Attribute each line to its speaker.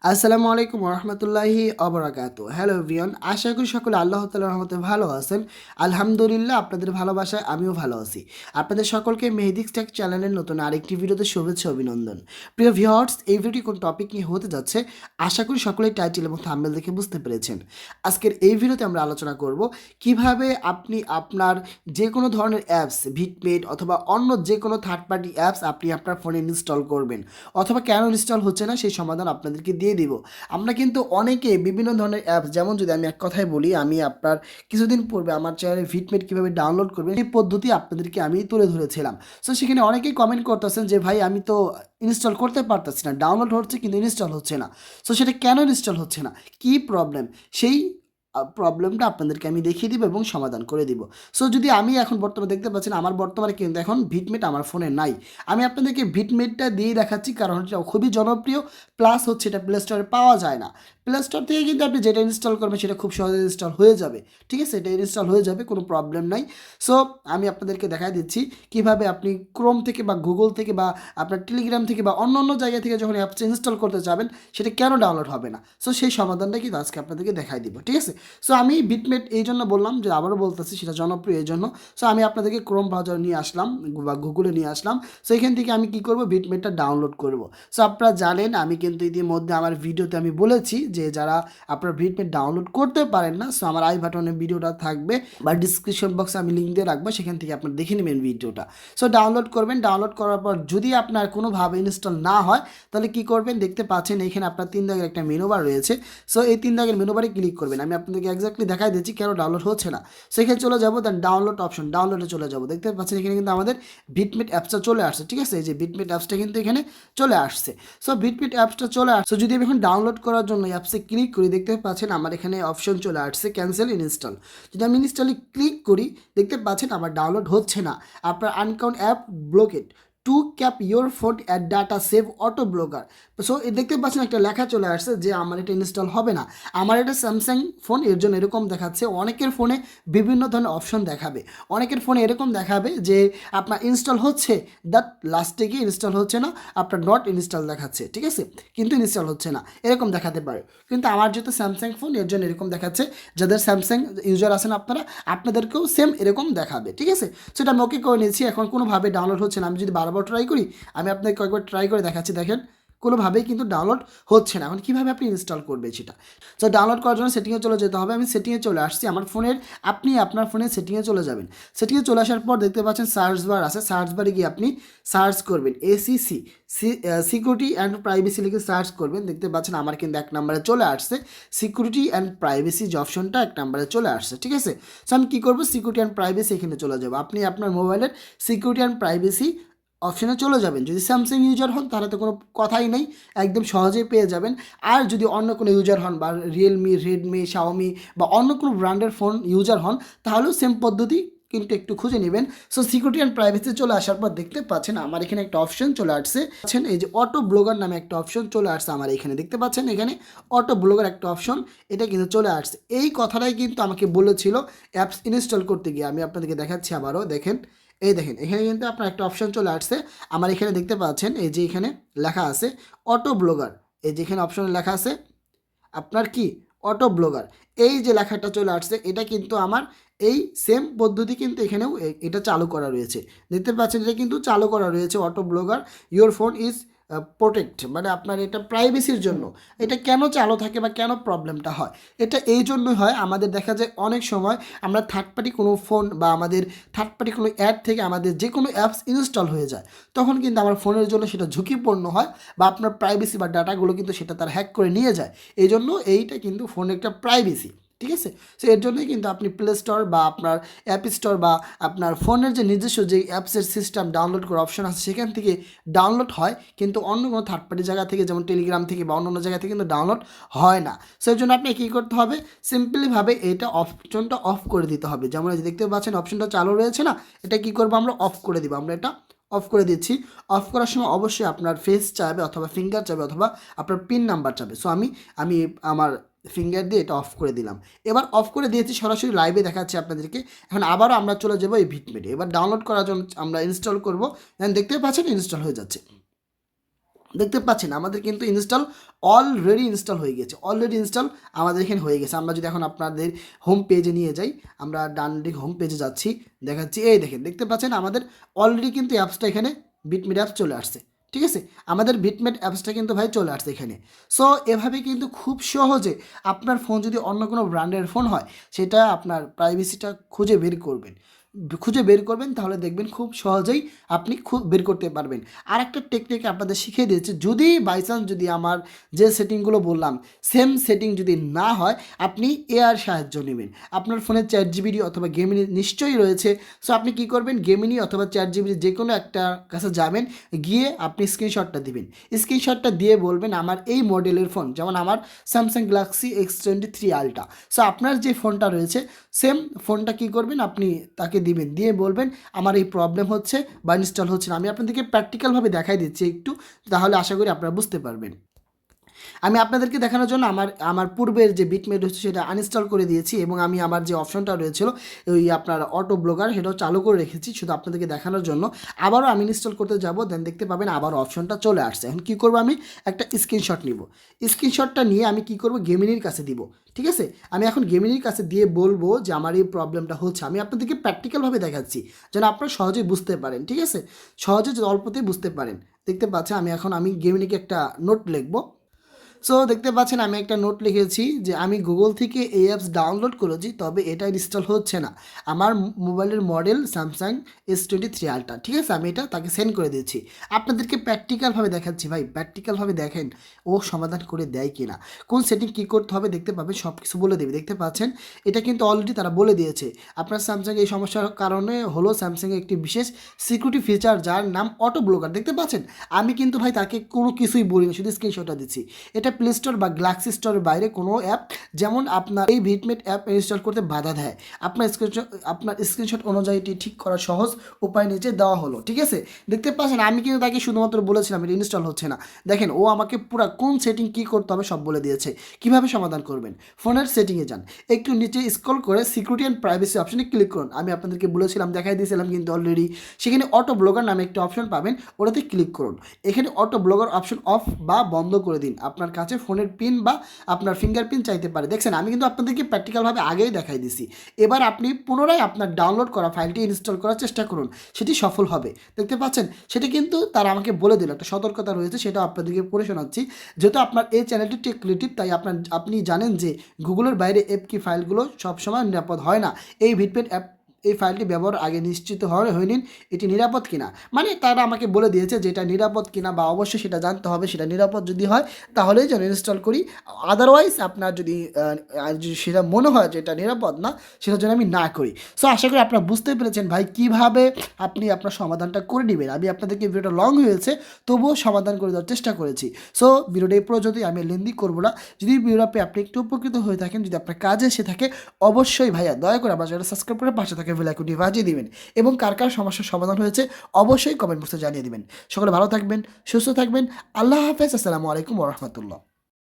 Speaker 1: আসসালামু আলাইকুম রহমতুল্লাহি অবরাকাতু। হ্যালো এভরিওয়ান, আশা করি সকলে আল্লাহ তাআলার রহমতে ভালো আছেন। আলহামদুলিল্লাহ, আপনাদের ভালোবাসায় আমিও ভালো আছি। আপনাদের সকলকে মেহেদিক টেক চ্যানেলের নতুন আরেকটি ভিডিওতে শুভেচ্ছা অভিনন্দন। প্রিয় ভিউয়ার্স, এই ভিডিওটি কোন টপিক নিয়ে হতে যাচ্ছে আশা করি সকলেই টাইটেল এবং থাম্বনেল দেখে বুঝতে পেরেছেন। আজকের এই ভিডিওতে আমরা আলোচনা করব কিভাবে আপনি আপনার যে কোনো ধরনের অ্যাপস, ভিটমেট অথবা অন্য যে কোনো থার্ড পার্টি অ্যাপস আপনি আপনার ফোনে ইনস্টল করবেন, অথবা কেন ইনস্টল হচ্ছে না সেই সমাধান আপনাদেরকে দিয়ে দিব। আমরা কিন্তু অনেকে বিভিন্ন ধরনের অ্যাপস, যেমন যদি আমি এক কথায় বলি, আমি আপনার কিছুদিন পূর্বে আমার চ্যানেলে ভিটমেট কীভাবে ডাউনলোড করবেন এই পদ্ধতি আপনাদেরকে আমি তুলে ধরেছিলাম। সো সেখানে অনেকেই কমেন্ট করতেছেন যে ভাই আমি তো ইনস্টল করতে পারতেছি না, ডাউনলোড হচ্ছে কিন্তু ইনস্টল হচ্ছে না। সো সেটা কেন ইনস্টল হচ্ছে না, কী প্রবলেম, সেই প্রবলেমটা আপনাদেরকে আমি দেখিয়ে দিব এবং সমাধান করে দিব। সো যদি আমি এখন বর্তমানে দেখতে পাচ্ছেন আমার বর্তমানে কিন্তু এখন ভিটমেট আমার ফোনে নাই। আমি আপনাদেরকে ভিটমেটটা দিয়ে দেখাচ্ছি, কারণ এটা খুবই জনপ্রিয়, প্লাস হচ্ছে এটা প্লে স্টোরে পাওয়া যায় না। প্লে স্টোর থেকে কিন্তু আপনি যেটা ইনস্টল করবেন সেটা খুব সহজে ইনস্টল হয়ে যাবে। ঠিক আছে, এটা ইনস্টল হয়ে যাবে, কোনো প্রবলেম নাই। সো আমি আপনাদেরকে দেখাই দিচ্ছি কীভাবে আপনি ক্রোম থেকে বা গুগল থেকে বা আপনার টেলিগ্রাম থেকে বা অন্য অন্য জায়গা থেকে যখন অ্যাপস ইনস্টল করতে যাবেন সেটা কেন ডাউনলোড হবে না। সো সেই সমাধানটা কিন্তু আজকে আপনাদেরকে দেখাই দিব। ঠিক আছে, সো আমি ভিটমেট এই জন্য বললাম যে আবারও বলতেছি সেটা জনপ্রিয় এই জন্য। সো আমি আপনাদেরকে ক্রোম ব্রাউজার নিয়ে আসলাম বা গুগলে নিয়ে আসলাম। সো এখান থেকে আমি কি করব, ভিটমেটটা ডাউনলোড করব। সো আপনারা জানেন আমি কিন্তু ইতিমধ্যে আমার ভিডিওতে আমি বলেছি যে যারা আপনারা ভিটমেট ডাউনলোড করতে পারেন না, সো আমার আই বাটনে ভিডিওটা থাকবে বা ডিসক্রিপশন বক্সে আমি লিঙ্ক দিয়ে রাখবো, সেখান থেকে আপনারা দেখে নেবেন ভিডিওটা। সো ডাউনলোড করবেন, ডাউনলোড করার পর যদি আপনার কোনোভাবে ইনস্টল না হয় তাহলে কি করবেন, দেখতে পাচ্ছেন এখানে আপনার 3 দাগের একটা মেনু বার রয়েছে। সো এই 3 দাগের মেনু বারে ক্লিক করবেন। আমি আপনাদেরকে এক্স্যাক্টলি দেখাই দিচ্ছি কেন ডাউনলোড হচ্ছে না। সো এখানে চলে যাবো, দেন ডাউনলোড অপশন, ডাউনলোডে চলে যাবো। দেখতে পাচ্ছেন এখানে কিন্তু আমাদের ভিটমেট অ্যাপসটা চলে আসছে। ঠিক আছে, এই যে ভিটমেট অ্যাপসটা কিন্তু এখানে চলে আসছে। সো ভিটমেট অ্যাপসটা চলে আসছে। যদি আমি এখন ডাউনলোড করার জন্য অ্যাপসে ক্লিক করি, দেখতে পাচ্ছেন আমার এখানে অপশন চলে আসছে ক্যান্সেল ইনস্টল। যদি আমি ইনস্টলে ক্লিক করি, দেখতে পাচ্ছেন আমার ডাউনলোড হচ্ছে না। আপনার account app blocked to cap your phone at data save auto blogger. So দেখতে পাচ্ছেন একটা লেখা চলে আসছে যে আমার এটা ইনস্টল হবে না। আমার এটা স্যামসাং ফোন, এর জন্য এরকম দেখাচ্ছে। অনেকের ফোনে বিভিন্ন ধরনের অপশন দেখাবে, অনেকের ফোনে এরকম দেখাবে যে আপনার ইনস্টল হচ্ছে, দ্যাট লাস্টে গিয়ে ইনস্টল হচ্ছে না, আপনার নট ইনস্টল দেখাচ্ছে। ঠিক আছে, কিন্তু ইনস্টল হচ্ছে না, এরকম দেখাতে পারে। কিন্তু আমার যেহেতু স্যামসাং ফোন, এর জন্য এরকম দেখাচ্ছে। যাদের স্যামসাং ইউজার আছেন আপনারা, আপনাদেরকেও সেম এরকম দেখাবে। ঠিক আছে, সেটা আমি ওকে করে নিয়েছি। এখন কোনোভাবে ডাউনলোড হচ্ছে না। আমি যদি বারবার ট্রাই করি, আমি আপনাকে কয়েকবার ট্রাই করে দেখাচ্ছি, দেখেন কোনোভাবেই কিন্তু ডাউনলোড হচ্ছে না। এখন কীভাবে আপনি ইনস্টল করবে সেটা, সো ডাউনলোড করার জন্য সেটিংয়ে চলে যেতে হবে। আমি সেটিংয়ে চলে আসছি আমার ফোনের, আপনি আপনার ফোনের সেটিংয়ে চলে যাবেন। সেটিংয়ে চলে আসার পর দেখতে পাচ্ছেন সার্চ বার আছে, সার্চ বারে গিয়ে আপনি সার্চ করবেন এসিসি, সিকিউরিটি অ্যান্ড প্রাইভেসি লিখে সার্চ করবেন। দেখতে পাচ্ছেন আমার কিন্তু 1 নম্বরে চলে আসছে সিকিউরিটি অ্যান্ড প্রাইভেসি, যে অপশনটা 1 নম্বরে চলে আসছে। ঠিক আছে, সো আমি কী করবো, সিকিউরিটি অ্যান্ড প্রাইভেসি এখানে চলে যাবো। আপনি আপনার মোবাইলের সিকিউরিটি অ্যান্ড প্রাইভেসি অপশানে চলে যাবেন। যদি স্যামসাং ইউজার হন তাহলে তো কোনো কথাই নেই, একদম সহজেই পেয়ে যাবেন। আর যদি অন্য কোনো ইউজার হন বা রিয়েলমি, রেডমি, শাওমি বা অন্য কোনো ব্র্যান্ডের ফোন ইউজার হন, তাহলেও সেম পদ্ধতি, কিন্তু একটু খুঁজে নেবেন। সো সিকিউরিটি অ্যান্ড প্রাইভেসি চলে আসার পর দেখতে পাচ্ছেন আমার এখানে একটা অপশন চলে আসছে, এই যে অটো ব্লগার নামে একটা অপশন চলে আসছে আমার এখানে। দেখতে পাচ্ছেন এখানে অটো ব্লগার একটা অপশন, এটা কিন্তু চলে আসছে। এই কথাটাই কিন্তু আমাকে বলেছিল অ্যাপস ইনস্টল করতে গিয়ে। আমি আপনাদেরকে দেখাচ্ছি আবারও, দেখেন এই দেখেন এখানে কিন্তু আপনার একটা অপশন চলে আসছে আমার এখানে। দেখতে পাচ্ছেন এই যে এখানে লেখা আছে অটো ব্লগার, এই যে এখানে অপশনে লেখা আছে আপনার কি অটো ব্লগার, এই যে লেখাটা চলে আসছে, এটা কিন্তু আমার এই সেম পদ্ধতি কিন্তু এখানেও এটা চালু করা রয়েছে। দেখতে পাচ্ছেন এটা কিন্তু চালু করা রয়েছে auto blogger your phone is protect, মানে আপনার এটা প্রাইভেসির জন্য। এটা কেন চালু থাকে বা কেন প্রবলেমটা হয়, এটা এই জন্যই হয়। আমাদের দেখা যায় অনেক সময় আমরা থার্ড পার্টি কোনো ফোন বা আমাদের থার্ড পার্টি কোনো অ্যাপ থেকে আমাদের যে কোনো অ্যাপস ইনস্টল হয়ে যায়, তখন কিন্তু আমার ফোনের জন্য সেটা ঝুঁকিপূর্ণ হয় বা আপনার প্রাইভেসি বা ডাটাগুলো কিন্তু সেটা তার হ্যাক করে নিয়ে যায়। এই জন্য এইটা কিন্তু ফোনের একটা প্রাইভেসি। ঠিক আছে, সো এর জন্যই কিন্তু আপনি প্লে স্টোর বা আপনার অ্যাপ স্টোর বা আপনার ফোনের যে নিজস্ব যে অ্যাপসের সিস্টেম ডাউনলোড করার অপশন আছে সেখান থেকে ডাউনলোড হয়, কিন্তু অন্য কোনো থার্ড পার্টি জায়গা থেকে যেমন টেলিগ্রাম থেকে বা অন্য অন্য জায়গা থেকে কিন্তু ডাউনলোড হয় না। সো এর জন্য আপনি কী করতে হবে, সিম্পলিভাবে এটা অপশনটা অফ করে দিতে হবে। যেমন এই যে দেখতে পাচ্ছেন অপশনটা চালু রয়েছে না, এটা কী করবো আমরা অফ করে দিব। আমরা এটা অফ করে দিচ্ছি। অফ করার সময় অবশ্যই আপনার ফেস চাইবে অথবা ফিঙ্গার চাইবে অথবা আপনার পিন নাম্বার চাইবে। সো আমি আমার ফিঙ্গার দিয়ে এটা অফ করে দিলাম। এবার অফ করে দিয়েছি, সরাসরি লাইভে দেখাচ্ছি আপনাদেরকে। এখন আবারও আমরা চলে যাবো এই ভিটমেটে। এবার ডাউনলোড করার জন্য আমরা ইনস্টল করবো, দেখতে পাচ্ছেন ইনস্টল হয়ে যাচ্ছে। দেখতে পাচ্ছেন আমাদের কিন্তু অলরেডি ইনস্টল হয়ে গেছে, আমাদের এখানে হয়ে গেছে। আমরা যদি এখন আপনাদের হোম পেজে নিয়ে যাই, আমরা ডান দিক হোম পেজে যাচ্ছি, দেখাচ্ছি, এই দেখেন দেখতে পাচ্ছেন আমাদের অলরেডি কিন্তু অ্যাপসটা এখানে বিটমেট অ্যাপস চলে আসছে। ঠিক আছে, আমাদের বিটমেট অ্যাপসটা কিন্তু ভাই চলে আসছে এখানে। সো এভাবে কিন্তু খুব সহজে আপনার ফোন যদি অন্য কোনো ব্র্যান্ডের ফোন হয়, সেটা আপনার প্রাইভেসিটা খুঁজে বের করবেন, তাহলে দেখবেন খুব সহজেই আপনি খুব বের করতে পারবেন। আর একটা টেকনিক আপনাদের শিখিয়ে দিয়েছে, যদি বাই চান্স যদি আমার যে সেটিংগুলো বললাম সেম সেটিং যদি না হয়, আপনি এআর সাহায্য নেবেন। আপনার ফোনে চ্যাটজিপিটি অথবা গেমিনি নিশ্চয়ই রয়েছে। সো আপনি কি করবেন, গেমিনি অথবা চ্যাটজিপিটি যে কোনো একটা কাছে যাবেন, গিয়ে আপনি স্ক্রিনশটটা দিবেন। স্ক্রিনশটটা দিয়ে বলবেন আমার এই মডেলের ফোন, যেমন আমার Samsung Galaxy S23 ultra. So আপনার যে ফোনটা রয়েছে সেম ফোনটা কি করবেন, আপনি তাকে দিবেন, দিয়ে বলবেন আমার এই প্রবলেম হচ্ছে বা ইনস্টল হচ্ছে না। আমি আপনাদেরকে প্র্যাকটিক্যালভাবে দেখাই দিচ্ছি একটু, তাহলে আশা করি আপনারা বুঝতে পারবেন। আমি আপনাদেরকে দেখানোর জন্য আমার পূর্বের যে বিটমেট হচ্ছে সেটা আনইনস্টল করে দিয়েছি, এবং আমি আমার যে অপশনটা রয়েছিল ওই আপনার অটো ব্লগার, সেটাও চালু করে রেখেছি শুধু আপনাদেরকে দেখানোর জন্য। আবারও আমি ইনস্টল করতে যাব, দেন দেখতে পাবেন আবার অপশনটা চলে আসছে। এখন কী করবো, আমি একটা স্ক্রিনশট নিব। স্ক্রিনশটটা নিয়ে আমি কি করব, গেমিনির কাছে দিব। ঠিক আছে, আমি এখন গেমিনির কাছে দিয়ে বলবো যে আমার এই প্রবলেমটা হচ্ছে। আমি আপনাদেরকে প্র্যাকটিক্যালভাবে দেখাচ্ছি যেন আপনারা সহজেই বুঝতে পারেন। ঠিক আছে, সহজে অল্পতেই বুঝতে পারেন। দেখতে পাচ্ছেন আমি গেমিনিকে একটা নোট লিখবো। সো দেখতে পাচ্ছেন আমি একটা নোট লিখেছি যে আমি গুগল থেকে এই অ্যাপস ডাউনলোড করেছি, তবে এটা ইনস্টল হচ্ছে না। আমার মোবাইলের মডেল স্যামসাং S23 আলট্রা। ঠিক আছে, আমি এটা তাকে সেন্ড করে দিয়েছি। আপনাদেরকে প্র্যাকটিক্যালভাবে দেখাচ্ছি ভাই, প্র্যাকটিক্যালভাবে দেখেন ও সমাধান করে দেয় কি না, কোন সেটিং কী করতে হবে দেখতে পাবেন, সব কিছু বলে দেবে। দেখতে পাচ্ছেন এটা কিন্তু অলরেডি তারা বলে দিয়েছে। আপনার স্যামসাং এই সমস্যার কারণে হলো স্যামসাংয়ের একটি বিশেষ সিকিউরিটি ফিচার যার নাম অটো ব্লকার। দেখতে পাচ্ছেন আমি কিন্তু ভাই তাকে কোনো কিছুই বলিনি, শুধু স্ক্রিনশটটা দিচ্ছি। এটা প্লে স্টোর বা গ্যালাক্সি স্টোরের বাইরে কোনো অ্যাপ যেমন আপনার এই বিটমেট অ্যাপ ইনস্টল করতে বাধা দেয়। আপনার স্ক্রিনশট অনুযায়ী এটি ঠিক করার সহজ উপায় নিচে দেওয়া হলো। ঠিক আছে, দেখতে পাচ্ছেন আমি কিন্তু তাকে শুধুমাত্র বলেছিলাম এটা ইনস্টল হচ্ছে না। দেখেন ও আমাকে পুরো কোন সেটিং কী করতে হবে সব বলে দিয়েছে, কীভাবে সমাধান করবেন। ফোনের সেটিংয়ে যান, একটু নিচে স্ক্রল করে সিকিউরিটি অ্যান্ড প্রাইভেসি অপশনে ক্লিক করুন। আমি আপনাদেরকে বলেছিলাম, দেখাই দিয়েছিলাম কিন্তু অলরেডি। সেখানে অটো ব্লগার নামে একটা অপশন পাবেন, ওটাতে ক্লিক করুন। এখানে অটো ব্লগার অপশন অফ বা বন্ধ করে দিন। আপনার কাছে ফোনের পিন বা আপনার ফিঙ্গারপ্রিন্ট চাইতে পারে। দেখছেন আমি কিন্তু আপনাদেরকে প্র্যাকটিক্যালভাবে আগেই দেখাই দিছি। এবার আপনি পুনরায় আপনার ডাউনলোড করা ফাইলটি ইনস্টল করার চেষ্টা করুন, সেটি সফল হবে। দেখতে পাচ্ছেন সেটা কিন্তু তারা আমাকে বলে দিল, একটা সতর্কতা রয়েছে, সেটা আপনাদেরকে পড়ে শোনাচ্ছি। যেহেতু আপনার এই চ্যানেলটি টেক ক্রিয়েটিভ, তাই আপনি জানেন যে গুগলের বাইরে অ্যাপ কি ফাইলগুলো সবসময় নিরাপদ হয় না। এই ভিটমেট অ্যাপ এই ফাইলটি ব্যবহার আগে নিশ্চিত হয়ে নিন এটি নিরাপদ কিনা। মানে তারা আমাকে বলে দিয়েছে যে এটা নিরাপদ কিনা, বা অবশ্যই সেটা জানতে হবে সেটা নিরাপদ যদি হয় তাহলেই যেন ইনস্টল করি। আদারওয়াইজ আপনার যদি সেটা মনে হয় যে এটা নিরাপদ না, সেটার জন্য আমি না করি। সো আশা করি আপনারা বুঝতে পেরেছেন ভাই কীভাবে আপনি আপনার সমাধানটা করে নেবেন। আমি আপনাদেরকে ভিডিওটা লং হয়েছে, তবুও সমাধান করে দেওয়ার চেষ্টা করেছি। সো ভিডিওটা এই পর্যন্তই, আমি লেন্দি করবো না। যদি ভিডিওটা পেয়ে আপনি একটু উপকৃত হয়ে থাকেন, যদি আপনার কাজে এসে থাকে, অবশ্যই ভাইয়া দয়া করে আমার চ্যানেলটা সাবস্ক্রাইব করে পাশে থাকে বেল আইকনটি বাজিয়ে দিবেন, এবং কার কার সমস্যার সমাধান হয়েছে অবশ্যই কমেন্ট বক্সে জানিয়ে দিবেন। সকলে ভালো থাকবেন, সুস্থ থাকবেন। আল্লাহ হাফেজ। আসসালামু আলাইকুম ওয়া রাহমাতুল্লাহ।